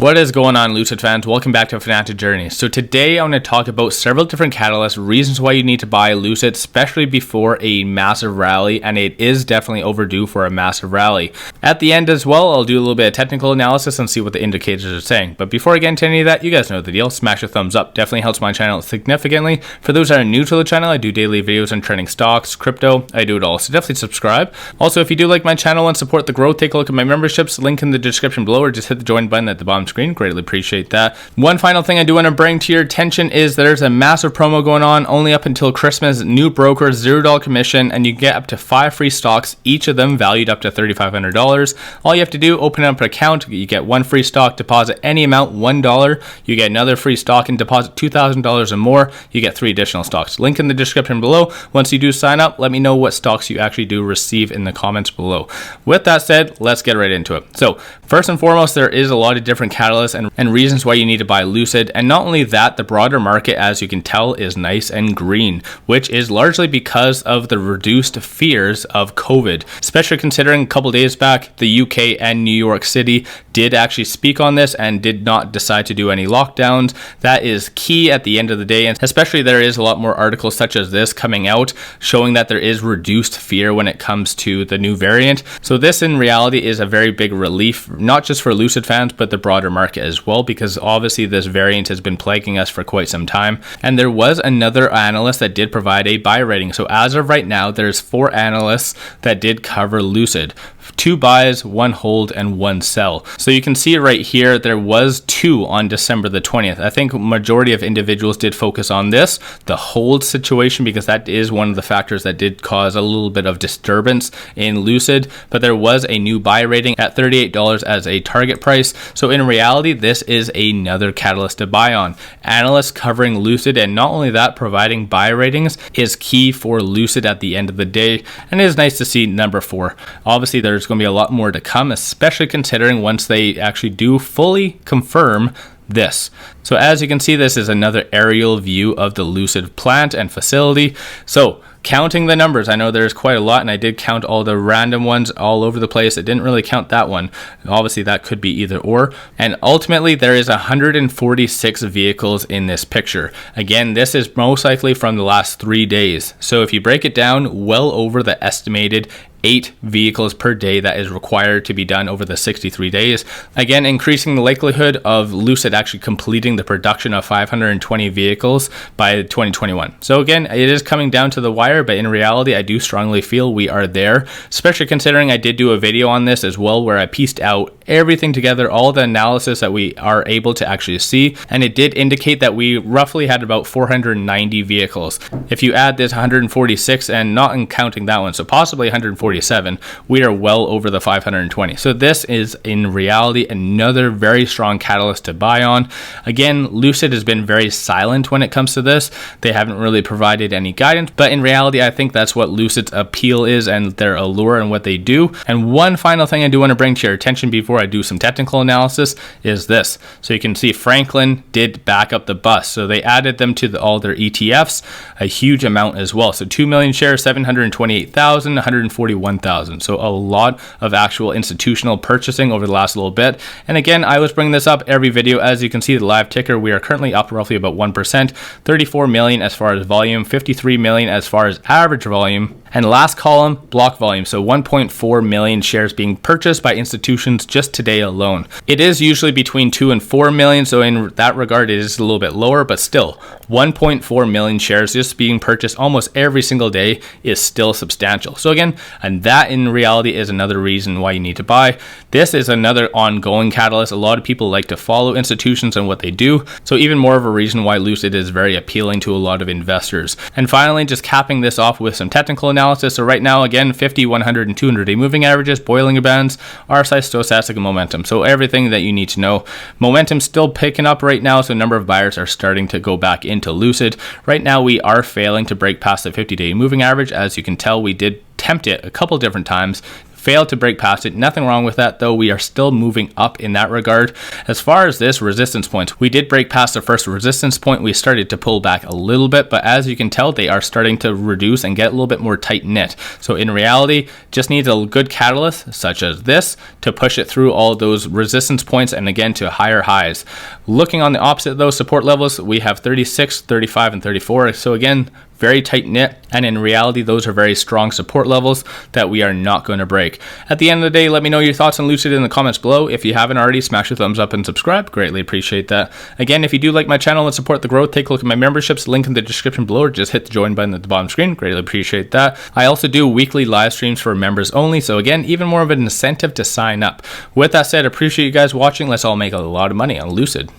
What is going on, Lucid fans? Welcome back to Fanatic Journey. So today I'm going to talk about several different catalysts, reasons why you need to buy Lucid, especially before a massive rally, and it is definitely overdue for a massive rally. At the end as well, I'll do a little bit of technical analysis and see what the indicators are saying. But before I get into any of that, you guys know the deal. Smash a thumbs up. Definitely helps my channel significantly. For those that are new to the channel, I do daily videos on trending stocks, crypto. I do it all, so definitely subscribe. Also, if you do like my channel and support the growth, take a look at my memberships. Link in the description below, or just hit the join button at the bottom screen. Greatly appreciate that. One final thing I do want to bring to your attention is there's a massive promo going on only up until Christmas. New broker, $0 commission, and you get up to 5 free stocks, each of them valued up to $3,500. All you have to do, open up an account, you get 1 free stock, deposit any amount, $1, you get another free stock, and deposit $2,000 or more, you get 3 additional stocks. Link in the description below. Once you do sign up, let me know what stocks you actually do receive in the comments below. With that said, let's get right into it. So first and foremost, there is a lot of different catalysts and reasons why you need to buy Lucid. And not only that, the broader market, as you can tell, is nice and green, which is largely because of the reduced fears of COVID, especially considering a couple days back, the UK and New York City did actually speak on this and did not decide to do any lockdowns. That is key at the end of the day, and especially there is a lot more articles such as this coming out showing that there is reduced fear when it comes to the new variant. So this in reality is a very big relief, not just for Lucid fans, but the broader market as well, because obviously this variant has been plaguing us for quite some time. And there was another analyst that did provide a buy rating. So as of right now, there's 4 analysts that did cover Lucid. 2 buys, 1 hold, and 1 sell. So you can see right here, there was 2 on December the 20th. I think majority of individuals did focus on this, the hold situation, because that is one of the factors that did cause a little bit of disturbance in Lucid. But there was a new buy rating at $38 as a target price. So in reality, this is another catalyst to buy on. Analysts covering Lucid, and not only that, providing buy ratings is key for Lucid at the end of the day. And it is nice to see number 4. Obviously, there's going to be a lot more to come, especially considering once they actually do fully confirm this. So as you can see, this is another aerial view of the Lucid plant and facility. So counting the numbers, I know there's quite a lot, and I did count all the random ones all over the place. I didn't really count that one. Obviously that could be either or. And ultimately there is 146 vehicles in this picture. Again, this is most likely from the last 3 days. So if you break it down, well over the estimated 8 vehicles per day that is required to be done over the 63 days. Again, increasing the likelihood of Lucid actually completing the production of 520 vehicles by 2021. So again, it is coming down to the wire, but in reality, I do strongly feel we are there, especially considering I did do a video on this as well, where I pieced out everything together, all the analysis that we are able to actually see, and it did indicate that we roughly had about 490 vehicles. If you add this 146 and not counting that one, so possibly 147, we are well over the 520. So this is in reality another very strong catalyst to buy on. Again, Lucid has been very silent when it comes to this. They haven't really provided any guidance, but in reality, I think that's what Lucid's appeal is and their allure and what they do. And one final thing I do want to bring to your attention before I do some technical analysis is this. So you can see Franklin did back up the bus. So they added them to all their ETFs, a huge amount as well. So 2 million shares, 728,000, 141,000. So a lot of actual institutional purchasing over the last little bit. And again, I was bringing this up every video. As you can see, the live ticker, we are currently up roughly about 1%, 34 million as far as volume, 53 million as far as average volume. And last column, block volume. So 1.4 million shares being purchased by institutions just today alone. It is usually between 2 and 4 million. So in that regard, it is a little bit lower, but still 1.4 million shares just being purchased almost every single day is still substantial. So again, and that in reality is another reason why you need to buy. This is another ongoing catalyst. A lot of people like to follow institutions and what they do. So even more of a reason why Lucid is very appealing to a lot of investors. And finally, just capping this off with some technical analysis. So right now, again, 50, 100, and 200-day moving averages, Bollinger Bands, RSI, stochastic, and momentum. So everything that you need to know. Momentum still picking up right now, so a number of buyers are starting to go back into Lucid. Right now, we are failing to break past the 50-day moving average. As you can tell, we did attempt it a couple different times, failed to break past it. Nothing wrong with that though. We are still moving up in that regard. As far as this resistance point, we did break past the first resistance point. We started to pull back a little bit, but as you can tell, they are starting to reduce and get a little bit more tight knit. So in reality, just needs a good catalyst such as this to push it through all those resistance points and again to higher highs. Looking on the opposite of those support levels, we have 36, 35, and 34. So again, very tight knit, and in reality those are very strong support levels that we are not going to break. At the end of the day, let me know your thoughts on Lucid in the comments below. If you haven't already, smash a thumbs up and subscribe, greatly appreciate that. Again, if you do like my channel and support the growth, take a look at my memberships, link in the description below, or just hit the join button at the bottom screen, greatly appreciate that. I also do weekly live streams for members only, so again, even more of an incentive to sign up. With that said, appreciate you guys watching. Let's all make a lot of money on Lucid.